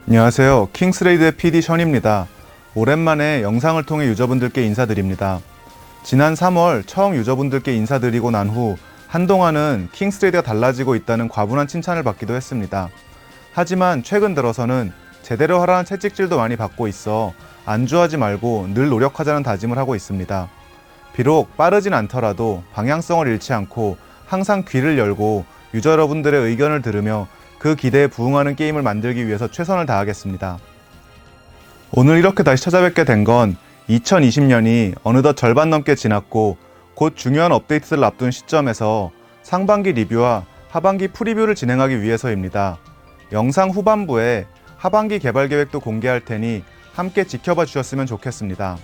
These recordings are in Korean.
안녕하세요. 킹스레이드의 PD 션입니다. 오랜만에 영상을 통해 유저분들께 인사드립니다. 지난 3월 처음 유저분들께 인사드리고 난 후 한동안은 킹스레이드가 달라지고 있다는 과분한 칭찬을 받기도 했습니다. 하지만 최근 들어서는 제대로 하라는 채찍질도 많이 받고 있어 안주하지 말고 늘 노력하자는 다짐을 하고 있습니다. 비록 빠르진 않더라도 방향성을 잃지 않고 항상 귀를 열고 유저 여러분들의 의견을 들으며 그 기대에 부응하는 게임을 만들기 위해서 최선을 다하겠습니다. 오늘 이렇게 다시 찾아뵙게 된 건 2020년이 어느덧 절반 넘게 지났고 곧 중요한 업데이트를 앞둔 시점에서 상반기 리뷰와 하반기 프리뷰를 진행하기 위해서입니다. 영상 후반부에 하반기 개발 계획도 공개할 테니 함께 지켜봐 주셨으면 좋겠습니다.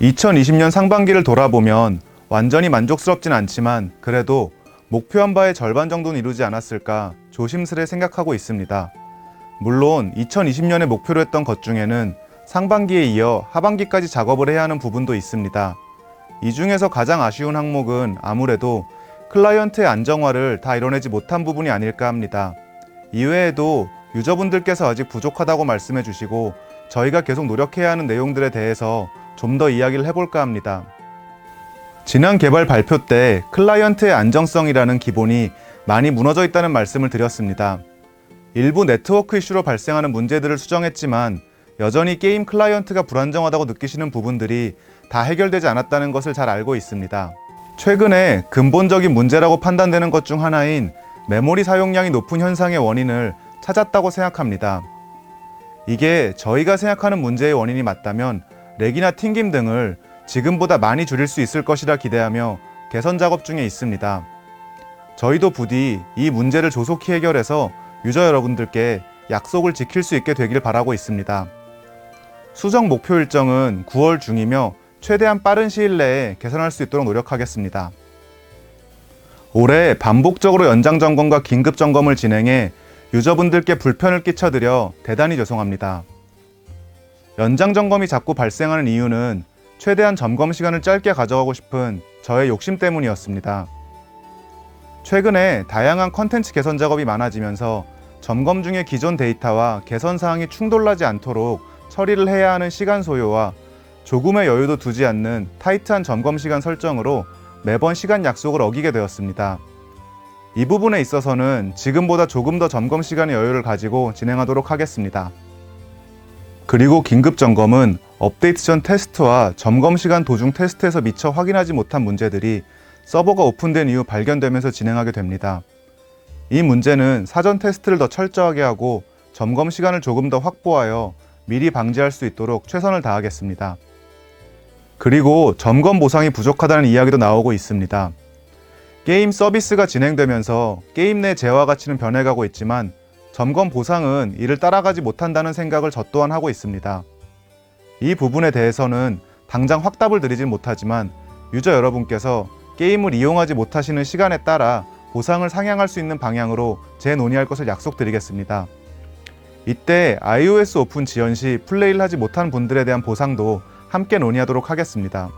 (2020년) 상반기를 돌아보면 완전히 만족스럽진 않지만 그래도 목표한 바의 절반 정도는 이루지 않았을까 조심스레 생각하고 있습니다. 물론 2020년에 목표로 했던 것 중에는 상반기에 이어 하반기까지 작업을 해야 하는 부분도 있습니다. 이 중에서 가장 아쉬운 항목은 아무래도 클라이언트의 안정화를 다 이뤄내지 못한 부분이 아닐까 합니다. 이외에도 유저분들께서 아직 부족하다고 말씀해 주시고 저희가 계속 노력해야 하는 내용들에 대해서 좀 더 이야기를 해볼까 합니다. 지난 개발 발표 때 클라이언트의 안정성이라는 기본이 많이 무너져 있다는 말씀을 드렸습니다. 일부 네트워크 이슈로 발생하는 문제들을 수정했지만 여전히 게임 클라이언트가 불안정하다고 느끼시는 부분들이 다 해결되지 않았다는 것을 잘 알고 있습니다. 최근에 근본적인 문제라고 판단되는 것 중 하나인 메모리 사용량이 높은 현상의 원인을 찾았다고 생각합니다. 이게 저희가 생각하는 문제의 원인이 맞다면 렉이나 튕김 등을 지금보다 많이 줄일 수 있을 것이라 기대하며 개선 작업 중에 있습니다. 저희도 부디 이 문제를 조속히 해결해서 유저 여러분들께 약속을 지킬 수 있게 되길 바라고 있습니다. 수정 목표 일정은 9월 중이며 최대한 빠른 시일 내에 개선할 수 있도록 노력하겠습니다. 올해 반복적으로 연장 점검과 긴급 점검을 진행해 유저분들께 불편을 끼쳐드려 대단히 죄송합니다. 연장 점검이 자꾸 발생하는 이유는 최대한 점검 시간을 짧게 가져가고 싶은 저의 욕심 때문이었습니다. 최근에 다양한 컨텐츠 개선 작업이 많아지면서 점검 중에 기존 데이터와 개선 사항이 충돌나지 않도록 처리를 해야 하는 시간 소요와 조금의 여유도 두지 않는 타이트한 점검 시간 설정으로 매번 시간 약속을 어기게 되었습니다. 이 부분에 있어서는 지금보다 조금 더 점검 시간의 여유를 가지고 진행하도록 하겠습니다. 그리고 긴급 점검은 업데이트 전 테스트와 점검 시간 도중 테스트에서 미처 확인하지 못한 문제들이 서버가 오픈된 이후 발견되면서 진행하게 됩니다. 이 문제는 사전 테스트를 더 철저하게 하고 점검 시간을 조금 더 확보하여 미리 방지할 수 있도록 최선을 다하겠습니다. 그리고 점검 보상이 부족하다는 이야기도 나오고 있습니다. 게임 서비스가 진행되면서 게임 내 재화 가치는 변해가고 있지만 점검 보상은 이를 따라가지 못한다는 생각을 저 또한 하고 있습니다. 이 부분에 대해서는 당장 확답을 드리진 못하지만 유저 여러분께서 게임을 이용하지 못하시는 시간에 따라 보상을 상향할 수 있는 방향으로 재논의할 것을 약속드리겠습니다. 이때 iOS 오픈 지연 시 플레이를 하지 못한 분들에 대한 보상도 함께 논의하도록 하겠습니다.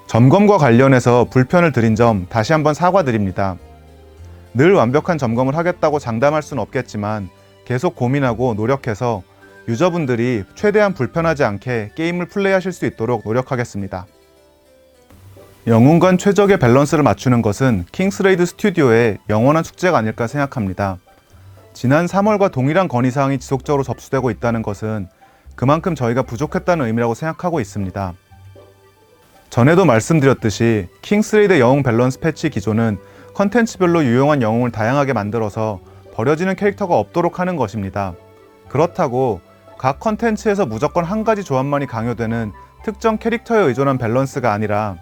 점검과 관련해서 불편을 드린 점 다시 한번 사과드립니다. 늘 완벽한 점검을 하겠다고 장담할 수는 없겠지만 계속 고민하고 노력해서 유저분들이 최대한 불편하지 않게 게임을 플레이하실 수 있도록 노력하겠습니다. 영웅간 최적의 밸런스를 맞추는 것은 킹스레이드 스튜디오의 영원한 숙제가 아닐까 생각합니다. 지난 3월과 동일한 건의사항이 지속적으로 접수되고 있다는 것은 그만큼 저희가 부족했다는 의미라고 생각하고 있습니다. 전에도 말씀드렸듯이 킹스레이드 영웅 밸런스 패치 기조는 컨텐츠별로 유용한 영웅을 다양하게 만들어서 버려지는 캐릭터가 없도록 하는 것입니다. 그렇다고 각 컨텐츠에서 무조건 한 가지 조합만이 강요되는 특정 캐릭터에 의존한 밸런스가 아니라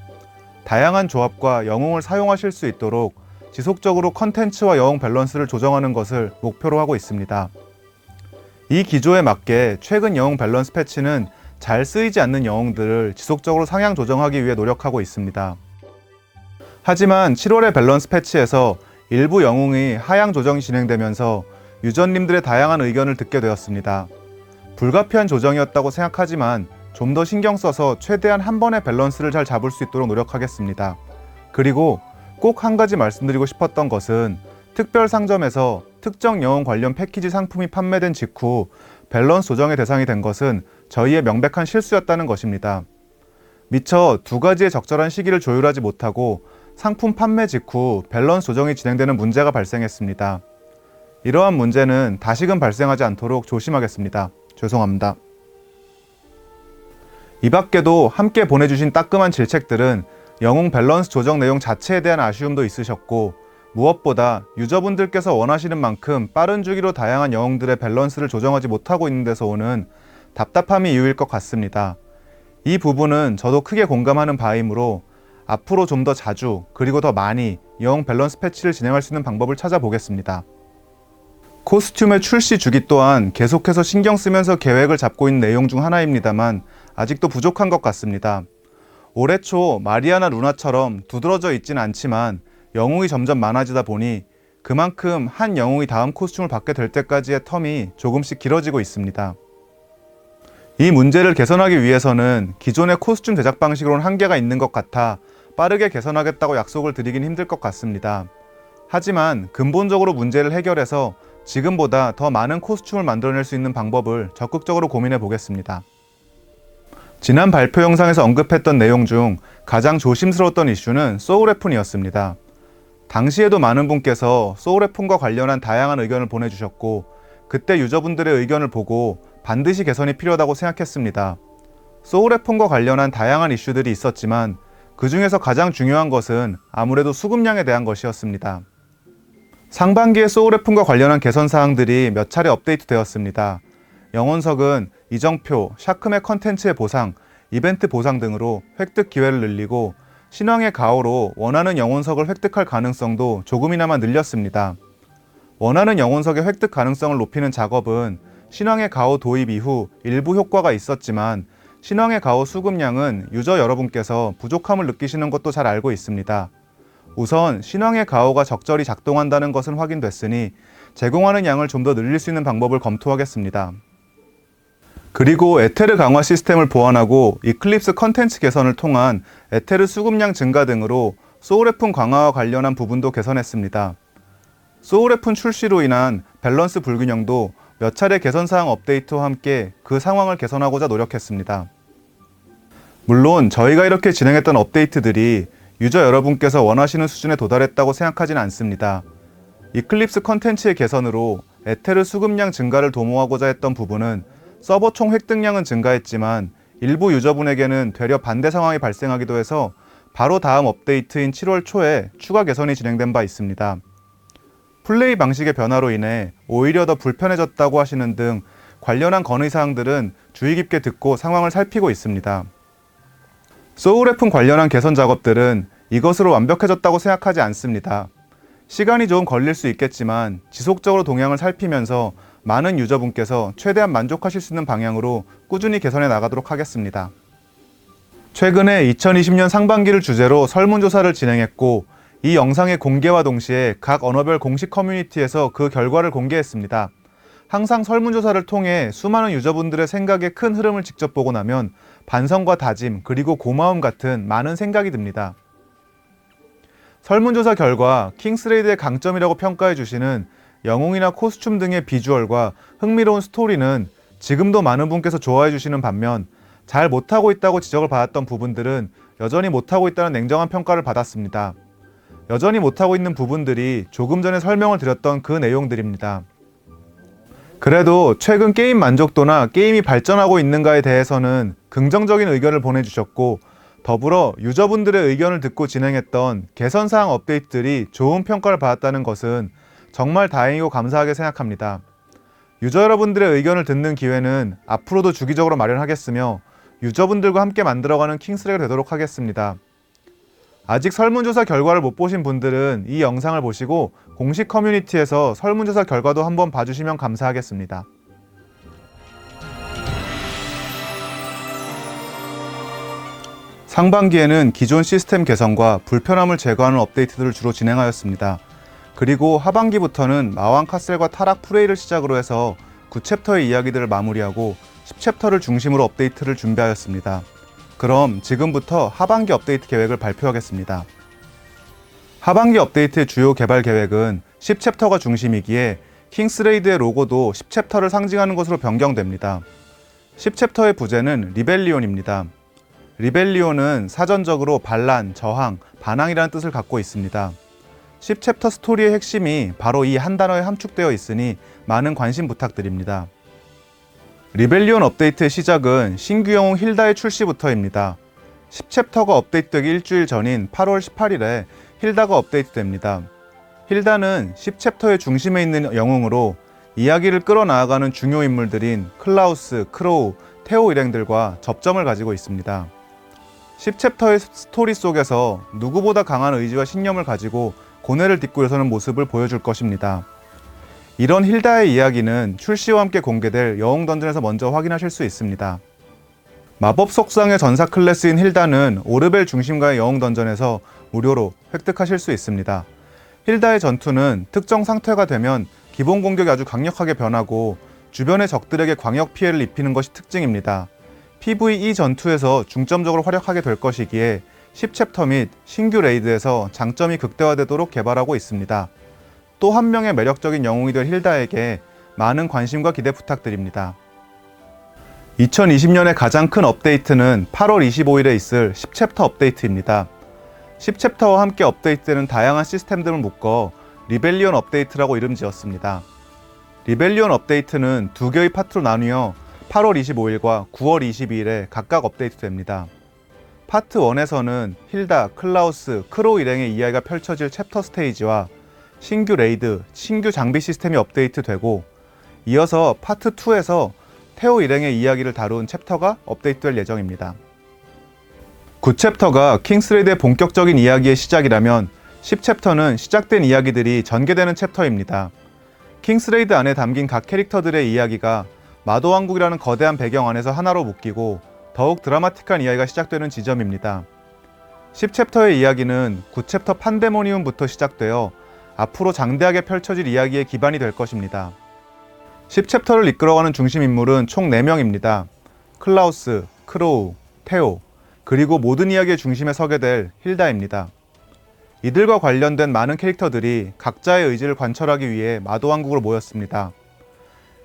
다양한 조합과 영웅을 사용하실 수 있도록 지속적으로 컨텐츠와 영웅 밸런스를 조정하는 것을 목표로 하고 있습니다. 이 기조에 맞게 최근 영웅 밸런스 패치는 잘 쓰이지 않는 영웅들을 지속적으로 상향 조정하기 위해 노력하고 있습니다. 하지만 7월의 밸런스 패치에서 일부 영웅이 하향 조정이 진행되면서 유저님들의 다양한 의견을 듣게 되었습니다. 불가피한 조정이었다고 생각하지만 좀 더 신경 써서 최대한 한 번의 밸런스를 잘 잡을 수 있도록 노력하겠습니다. 그리고 꼭 한 가지 말씀드리고 싶었던 것은 특별 상점에서 특정 영웅 관련 패키지 상품이 판매된 직후 밸런스 조정의 대상이 된 것은 저희의 명백한 실수였다는 것입니다. 미처 두 가지의 적절한 시기를 조율하지 못하고 상품 판매 직후 밸런스 조정이 진행되는 문제가 발생했습니다. 이러한 문제는 다시금 발생하지 않도록 조심하겠습니다. 죄송합니다. 이 밖에도 함께 보내주신 따끔한 질책들은 영웅 밸런스 조정 내용 자체에 대한 아쉬움도 있으셨고, 무엇보다 유저분들께서 원하시는 만큼 빠른 주기로 다양한 영웅들의 밸런스를 조정하지 못하고 있는 데서 오는 답답함이 이유일 것 같습니다. 이 부분은 저도 크게 공감하는 바이므로 앞으로 좀 더 자주 그리고 더 많이 영웅 밸런스 패치를 진행할 수 있는 방법을 찾아보겠습니다. 코스튬의 출시 주기 또한 계속해서 신경 쓰면서 계획을 잡고 있는 내용 중 하나입니다만 아직도 부족한 것 같습니다. 올해 초 마리아나 루나처럼 두드러져 있진 않지만 영웅이 점점 많아지다 보니 그만큼 한 영웅이 다음 코스튬을 받게 될 때까지의 텀이 조금씩 길어지고 있습니다. 이 문제를 개선하기 위해서는 기존의 코스튬 제작 방식으로는 한계가 있는 것 같아 빠르게 개선하겠다고 약속을 드리긴 힘들 것 같습니다. 하지만 근본적으로 문제를 해결해서 지금보다 더 많은 코스튬을 만들어낼 수 있는 방법을 적극적으로 고민해 보겠습니다. 지난 발표 영상에서 언급했던 내용 중 가장 조심스러웠던 이슈는 소울웨폰이었습니다. 당시에도 많은 분께서 소울웨폰과 관련한 다양한 의견을 보내주셨고, 그때 유저분들의 의견을 보고 반드시 개선이 필요하다고 생각했습니다. 소울웨폰과 관련한 다양한 이슈들이 있었지만 그 중에서 가장 중요한 것은 아무래도 수급량에 대한 것이었습니다. 상반기에 소울웨폰과 관련한 개선 사항들이 몇 차례 업데이트되었습니다. 영혼석은 이정표, 샤크맥 컨텐츠의 보상, 이벤트 보상 등으로 획득 기회를 늘리고 신왕의 가오로 원하는 영혼석을 획득할 가능성도 조금이나마 늘렸습니다. 원하는 영혼석의 획득 가능성을 높이는 작업은 신왕의 가오 도입 이후 일부 효과가 있었지만 신왕의 가오 수급량은 유저 여러분께서 부족함을 느끼시는 것도 잘 알고 있습니다. 우선 신왕의 가오가 적절히 작동한다는 것은 확인됐으니 제공하는 양을 좀 더 늘릴 수 있는 방법을 검토하겠습니다. 그리고 에테르 강화 시스템을 보완하고 이클립스 컨텐츠 개선을 통한 에테르 수급량 증가 등으로 소울웨폰 강화와 관련한 부분도 개선했습니다. 소울웨폰 출시로 인한 밸런스 불균형도 몇 차례 개선사항 업데이트와 함께 그 상황을 개선하고자 노력했습니다. 물론 저희가 이렇게 진행했던 업데이트들이 유저 여러분께서 원하시는 수준에 도달했다고 생각하지는 않습니다. 이클립스 컨텐츠의 개선으로 에테르 수급량 증가를 도모하고자 했던 부분은 서버 총 획득량은 증가했지만 일부 유저분에게는 되려 반대 상황이 발생하기도 해서 바로 다음 업데이트인 7월 초에 추가 개선이 진행된 바 있습니다. 플레이 방식의 변화로 인해 오히려 더 불편해졌다고 하시는 등 관련한 건의사항들은 주의 깊게 듣고 상황을 살피고 있습니다. 소울웨폰 관련한 개선 작업들은 이것으로 완벽해졌다고 생각하지 않습니다. 시간이 좀 걸릴 수 있겠지만 지속적으로 동향을 살피면서 많은 유저분께서 최대한 만족하실 수 있는 방향으로 꾸준히 개선해 나가도록 하겠습니다. 최근에 2020년 상반기를 주제로 설문조사를 진행했고, 이 영상의 공개와 동시에 각 언어별 공식 커뮤니티에서 그 결과를 공개했습니다. 항상 설문조사를 통해 수많은 유저분들의 생각의 큰 흐름을 직접 보고 나면 반성과 다짐 그리고 고마움 같은 많은 생각이 듭니다. 설문조사 결과 킹스레이드의 강점이라고 평가해 주시는 영웅이나 코스튬 등의 비주얼과 흥미로운 스토리는 지금도 많은 분께서 좋아해 주시는 반면 잘 못하고 있다고 지적을 받았던 부분들은 여전히 못하고 있다는 냉정한 평가를 받았습니다. 여전히 못하고 있는 부분들이 조금 전에 설명을 드렸던 그 내용들입니다. 그래도 최근 게임 만족도나 게임이 발전하고 있는가에 대해서는 긍정적인 의견을 보내주셨고, 더불어 유저분들의 의견을 듣고 진행했던 개선사항 업데이트들이 좋은 평가를 받았다는 것은 정말 다행이고 감사하게 생각합니다. 유저 여러분들의 의견을 듣는 기회는 앞으로도 주기적으로 마련하겠으며 유저분들과 함께 만들어가는 킹스레이가 되도록 하겠습니다. 아직 설문조사 결과를 못 보신 분들은 이 영상을 보시고 공식 커뮤니티에서 설문조사 결과도 한번 봐주시면 감사하겠습니다. 상반기에는 기존 시스템 개선과 불편함을 제거하는 업데이트들을 주로 진행하였습니다. 그리고 하반기부터는 마왕 카셀과 타락 프레이를 시작으로 해서 9챕터의 이야기들을 마무리하고 10챕터를 중심으로 업데이트를 준비하였습니다. 그럼 지금부터 하반기 업데이트 계획을 발표하겠습니다. 하반기 업데이트의 주요 개발 계획은 10챕터가 중심이기에 킹스레이드의 로고도 10챕터를 상징하는 것으로 변경됩니다. 10챕터의 부제는 리벨리온입니다. 리벨리온은 사전적으로 반란, 저항, 반항이라는 뜻을 갖고 있습니다. 10챕터 스토리의 핵심이 바로 이 한 단어에 함축되어 있으니 많은 관심 부탁드립니다. 리벨리온 업데이트의 시작은 신규 영웅 힐다의 출시부터입니다. 10챕터가 업데이트되기 일주일 전인 8월 18일에 힐다가 업데이트됩니다. 힐다는 10챕터의 중심에 있는 영웅으로 이야기를 끌어나가는 중요 인물들인 클라우스, 크로우, 테오 일행들과 접점을 가지고 있습니다. 10챕터의 스토리 속에서 누구보다 강한 의지와 신념을 가지고 고뇌를 딛고 일어서는 모습을 보여줄 것입니다. 이런 힐다의 이야기는 출시와 함께 공개될 영웅 던전에서 먼저 확인하실 수 있습니다. 마법 속성의 전사 클래스인 힐다는 오르벨 중심가의 영웅 던전에서 무료로 획득하실 수 있습니다. 힐다의 전투는 특정 상태가 되면 기본 공격이 아주 강력하게 변하고 주변의 적들에게 광역 피해를 입히는 것이 특징입니다. PVE 전투에서 중점적으로 활약하게 될 것이기에 10챕터 및 신규 레이드에서 장점이 극대화되도록 개발하고 있습니다. 또 한 명의 매력적인 영웅이 될 힐다에게 많은 관심과 기대 부탁드립니다. 2020년의 가장 큰 업데이트는 8월 25일에 있을 10챕터 업데이트입니다. 10챕터와 함께 업데이트되는 다양한 시스템들을 묶어 리벨리온 업데이트라고 이름 지었습니다. 리벨리온 업데이트는 두 개의 파트로 나뉘어 8월 25일과 9월 22일에 각각 업데이트됩니다. 파트 1에서는 힐다, 클라우스, 크로우 일행의 이야기가 펼쳐질 챕터 스테이지와 신규 레이드, 신규 장비 시스템이 업데이트되고 이어서 파트 2에서 테오 일행의 이야기를 다룬 챕터가 업데이트될 예정입니다. 9챕터가 킹스레이드의 본격적인 이야기의 시작이라면 10챕터는 시작된 이야기들이 전개되는 챕터입니다. 킹스레이드 안에 담긴 각 캐릭터들의 이야기가 마도왕국이라는 거대한 배경 안에서 하나로 묶이고 더욱 드라마틱한 이야기가 시작되는 지점입니다. 10챕터의 이야기는 9챕터 판데모니움부터 시작되어 앞으로 장대하게 펼쳐질 이야기의 기반이 될 것입니다. 10챕터를 이끌어가는 중심 인물은 총 4명입니다. 클라우스, 크로우, 테오, 그리고 모든 이야기의 중심에 서게 될 힐다입니다. 이들과 관련된 많은 캐릭터들이 각자의 의지를 관철하기 위해 마도왕국으로 모였습니다.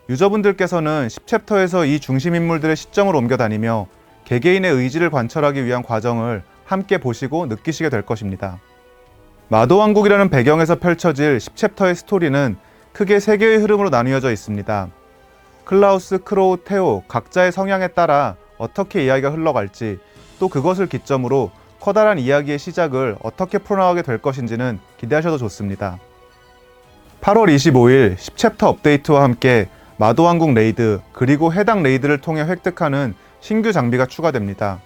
유저분들께서는 10챕터에서 이 중심 인물들의 시점을 옮겨 다니며 개개인의 의지를 관철하기 위한 과정을 함께 보시고 느끼시게 될 것입니다. 마도왕국이라는 배경에서 펼쳐질 10챕터의 스토리는 크게 3개의 흐름으로 나뉘어져 있습니다. 클라우스, 크로우, 테오 각자의 성향에 따라 어떻게 이야기가 흘러갈지 또 그것을 기점으로 커다란 이야기의 시작을 어떻게 풀어나가게 될 것인지는 기대하셔도 좋습니다. 8월 25일 10챕터 업데이트와 함께 마도왕국 레이드 그리고 해당 레이드를 통해 획득하는 신규 장비가 추가됩니다.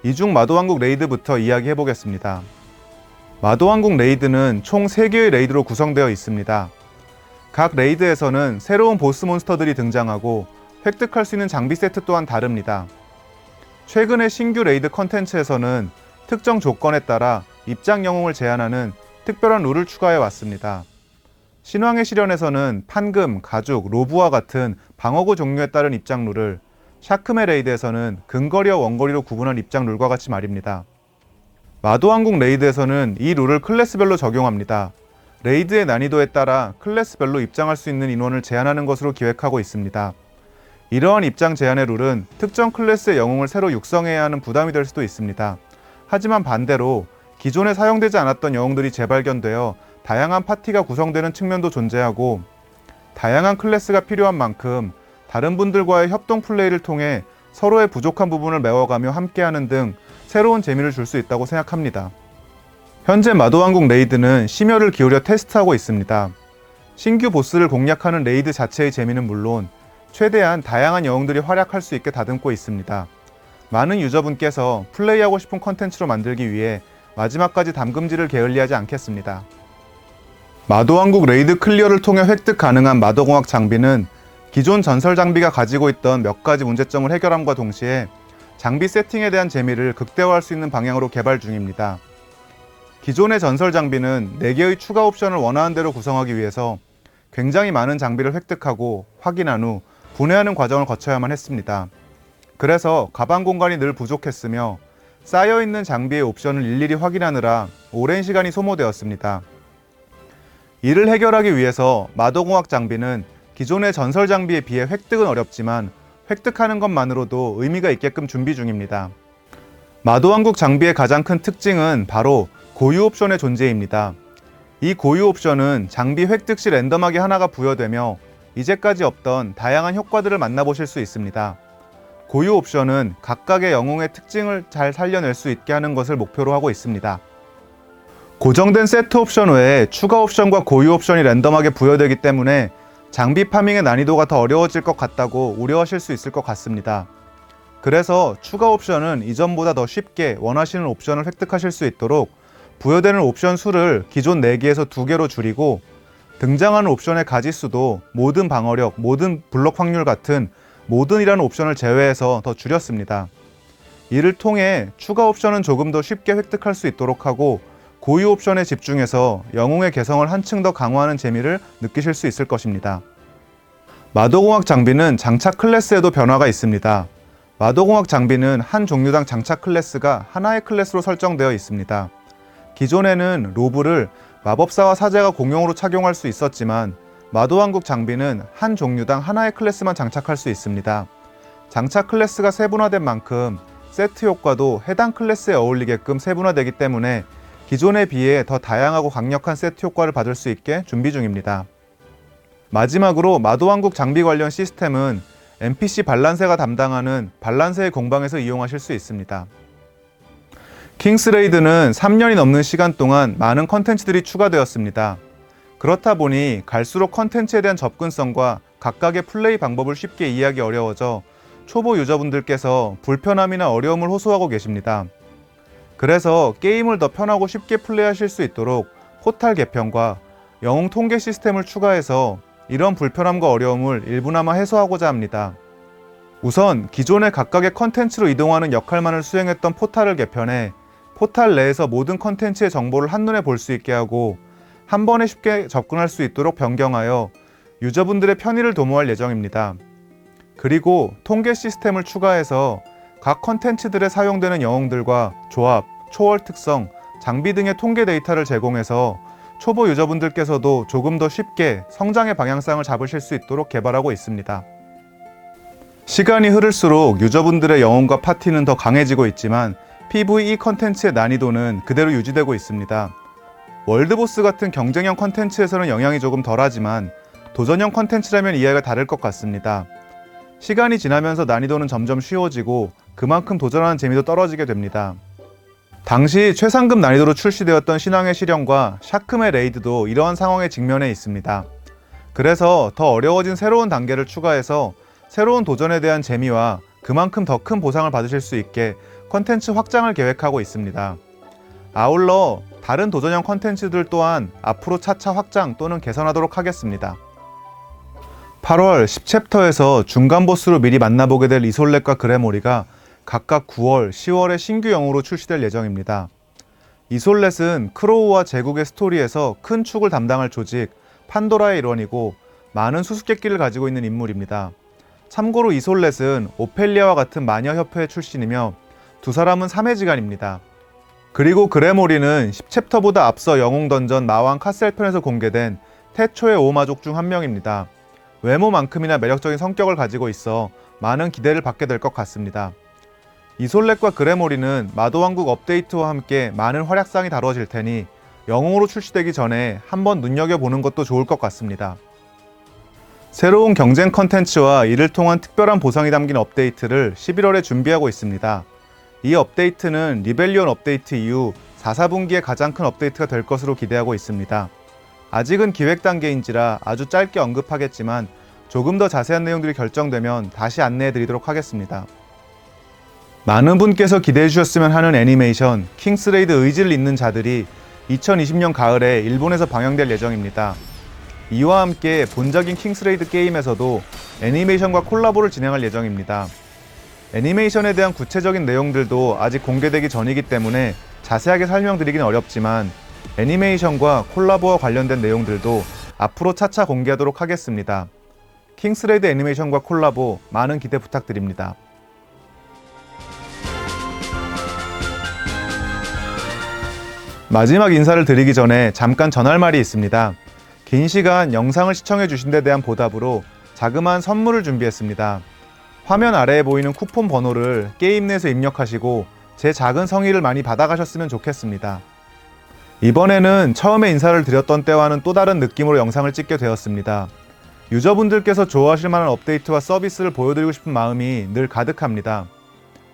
이 중 마도왕국 레이드부터 이야기해보겠습니다. 마도왕국 레이드는 총 3개의 레이드로 구성되어 있습니다. 각 레이드에서는 새로운 보스 몬스터들이 등장하고 획득할 수 있는 장비 세트 또한 다릅니다. 최근의 신규 레이드 컨텐츠에서는 특정 조건에 따라 입장 영웅을 제한하는 특별한 룰을 추가해 왔습니다. 신왕의 시련에서는 판금, 가죽, 로브와 같은 방어구 종류에 따른 입장 룰을, 샤크메 레이드에서는 근거리와 원거리로 구분한 입장 룰과 같이 말입니다. 마도왕국 레이드에서는 이 룰을 클래스별로 적용합니다. 레이드의 난이도에 따라 클래스별로 입장할 수 있는 인원을 제한하는 것으로 기획하고 있습니다. 이러한 입장 제한의 룰은 특정 클래스의 영웅을 새로 육성해야 하는 부담이 될 수도 있습니다. 하지만 반대로 기존에 사용되지 않았던 영웅들이 재발견되어 다양한 파티가 구성되는 측면도 존재하고 다양한 클래스가 필요한 만큼 다른 분들과의 협동 플레이를 통해 서로의 부족한 부분을 메워가며 함께하는 등 새로운 재미를 줄 수 있다고 생각합니다. 현재 마도왕국 레이드는 심혈을 기울여 테스트하고 있습니다. 신규 보스를 공략하는 레이드 자체의 재미는 물론 최대한 다양한 영웅들이 활약할 수 있게 다듬고 있습니다. 많은 유저분께서 플레이하고 싶은 컨텐츠로 만들기 위해 마지막까지 담금질을 게을리하지 않겠습니다. 마도왕국 레이드 클리어를 통해 획득 가능한 마도공학 장비는 기존 전설 장비가 가지고 있던 몇 가지 문제점을 해결함과 동시에 장비 세팅에 대한 재미를 극대화할 수 있는 방향으로 개발 중입니다. 기존의 전설 장비는 4개의 추가 옵션을 원하는 대로 구성하기 위해서 굉장히 많은 장비를 획득하고 확인한 후 분해하는 과정을 거쳐야만 했습니다. 그래서 가방 공간이 늘 부족했으며 쌓여있는 장비의 옵션을 일일이 확인하느라 오랜 시간이 소모되었습니다. 이를 해결하기 위해서 마도공학 장비는 기존의 전설 장비에 비해 획득은 어렵지만 획득하는 것만으로도 의미가 있게끔 준비 중입니다. 마도왕국 장비의 가장 큰 특징은 바로 고유 옵션의 존재입니다. 이 고유 옵션은 장비 획득 시 랜덤하게 하나가 부여되며 이제까지 없던 다양한 효과들을 만나보실 수 있습니다. 고유 옵션은 각각의 영웅의 특징을 잘 살려낼 수 있게 하는 것을 목표로 하고 있습니다. 고정된 세트 옵션 외에 추가 옵션과 고유 옵션이 랜덤하게 부여되기 때문에 장비 파밍의 난이도가 더 어려워질 것 같다고 우려하실 수 있을 것 같습니다. 그래서 추가 옵션은 이전보다 더 쉽게 원하시는 옵션을 획득하실 수 있도록 부여되는 옵션 수를 기존 4개에서 2개로 줄이고 등장하는 옵션의 가지수도 모든 방어력, 모든 블록 확률 같은 모든이라는 옵션을 제외해서 더 줄였습니다. 이를 통해 추가 옵션은 조금 더 쉽게 획득할 수 있도록 하고 고유 옵션에 집중해서 영웅의 개성을 한층 더 강화하는 재미를 느끼실 수 있을 것입니다. 마도공학 장비는 장착 클래스에도 변화가 있습니다. 마도공학 장비는 한 종류당 장착 클래스가 하나의 클래스로 설정되어 있습니다. 기존에는 로브를 마법사와 사제가 공용으로 착용할 수 있었지만 마도왕국 장비는 한 종류당 하나의 클래스만 장착할 수 있습니다. 장착 클래스가 세분화된 만큼 세트 효과도 해당 클래스에 어울리게끔 세분화되기 때문에 기존에 비해 더 다양하고 강력한 세트 효과를 받을 수 있게 준비 중입니다. 마지막으로 마도왕국 장비 관련 시스템은 NPC 반란세가 담당하는 반란세의 공방에서 이용하실 수 있습니다. 킹스레이드는 3년이 넘는 시간 동안 많은 컨텐츠들이 추가되었습니다. 그렇다 보니 갈수록 컨텐츠에 대한 접근성과 각각의 플레이 방법을 쉽게 이해하기 어려워져 초보 유저분들께서 불편함이나 어려움을 호소하고 계십니다. 그래서 게임을 더 편하고 쉽게 플레이하실 수 있도록 포탈 개편과 영웅 통계 시스템을 추가해서 이런 불편함과 어려움을 일부나마 해소하고자 합니다. 우선 기존의 각각의 컨텐츠로 이동하는 역할만을 수행했던 포탈을 개편해 포탈 내에서 모든 컨텐츠의 정보를 한눈에 볼 수 있게 하고 한 번에 쉽게 접근할 수 있도록 변경하여 유저분들의 편의를 도모할 예정입니다. 그리고 통계 시스템을 추가해서 각 컨텐츠들에 사용되는 영웅들과 조합, 초월 특성, 장비 등의 통계 데이터를 제공해서 초보 유저분들께서도 조금 더 쉽게 성장의 방향성을 잡으실 수 있도록 개발하고 있습니다. 시간이 흐를수록 유저분들의 영웅과 파티는 더 강해지고 있지만 PVE 컨텐츠의 난이도는 그대로 유지되고 있습니다. 월드보스 같은 경쟁형 컨텐츠에서는 영향이 조금 덜하지만 도전형 컨텐츠라면 이해가 다를 것 같습니다. 시간이 지나면서 난이도는 점점 쉬워지고 그만큼 도전하는 재미도 떨어지게 됩니다. 당시 최상급 난이도로 출시되었던 신앙의 시련과 샤크의 레이드도 이러한 상황에 직면해 있습니다. 그래서 더 어려워진 새로운 단계를 추가해서 새로운 도전에 대한 재미와 그만큼 더 큰 보상을 받으실 수 있게 컨텐츠 확장을 계획하고 있습니다. 아울러 다른 도전형 컨텐츠들 또한 앞으로 차차 확장 또는 개선하도록 하겠습니다. 8월 10챕터에서 중간 보스로 미리 만나보게 될 이솔렛과 그레모리가 각각 9월, 10월에 신규 영웅으로 출시될 예정입니다. 이솔렛은 크로우와 제국의 스토리에서 큰 축을 담당할 조직 판도라의 일원이고 많은 수수께끼를 가지고 있는 인물입니다. 참고로 이솔렛은 오펠리아와 같은 마녀협회의 출신이며 두 사람은 3회지간입니다. 그리고 그레모리는 10챕터보다 앞서 영웅 던전 마왕 카셀 편에서 공개된 태초의 오마족 중 한 명입니다. 외모만큼이나 매력적인 성격을 가지고 있어 많은 기대를 받게 될 것 같습니다. 이솔렛과 그레모리는 마도왕국 업데이트와 함께 많은 활약상이 다뤄질 테니 영웅으로 출시되기 전에 한번 눈여겨보는 것도 좋을 것 같습니다. 새로운 경쟁 컨텐츠와 이를 통한 특별한 보상이 담긴 업데이트를 11월에 준비하고 있습니다. 이 업데이트는 리벨리온 업데이트 이후 4, 4분기에 가장 큰 업데이트가 될 것으로 기대하고 있습니다. 아직은 기획 단계인지라 아주 짧게 언급하겠지만 조금 더 자세한 내용들이 결정되면 다시 안내해드리도록 하겠습니다. 많은 분께서 기대해 주셨으면 하는 애니메이션 킹스레이드 의지를 잇는 자들이 2020년 가을에 일본에서 방영될 예정입니다. 이와 함께 본작인 킹스레이드 게임에서도 애니메이션과 콜라보를 진행할 예정입니다. 애니메이션에 대한 구체적인 내용들도 아직 공개되기 전이기 때문에 자세하게 설명드리긴 어렵지만 애니메이션과 콜라보와 관련된 내용들도 앞으로 차차 공개하도록 하겠습니다. 킹스레이드 애니메이션과 콜라보 많은 기대 부탁드립니다. 마지막 인사를 드리기 전에 잠깐 전할 말이 있습니다. 긴 시간 영상을 시청해 주신 데 대한 보답으로 자그마한 선물을 준비했습니다. 화면 아래에 보이는 쿠폰 번호를 게임 내에서 입력하시고 제 작은 성의를 많이 받아가셨으면 좋겠습니다. 이번에는 처음에 인사를 드렸던 때와는 또 다른 느낌으로 영상을 찍게 되었습니다. 유저분들께서 좋아하실 만한 업데이트와 서비스를 보여드리고 싶은 마음이 늘 가득합니다.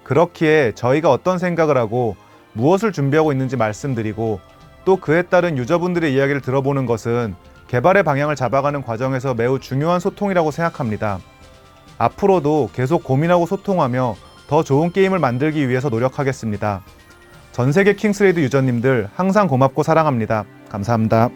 그렇기에 저희가 어떤 생각을 하고 무엇을 준비하고 있는지 말씀드리고 또 그에 따른 유저분들의 이야기를 들어보는 것은 개발의 방향을 잡아가는 과정에서 매우 중요한 소통이라고 생각합니다. 앞으로도 계속 고민하고 소통하며 더 좋은 게임을 만들기 위해서 노력하겠습니다. 전 세계 킹스레이드 유저님들 항상 고맙고 사랑합니다. 감사합니다.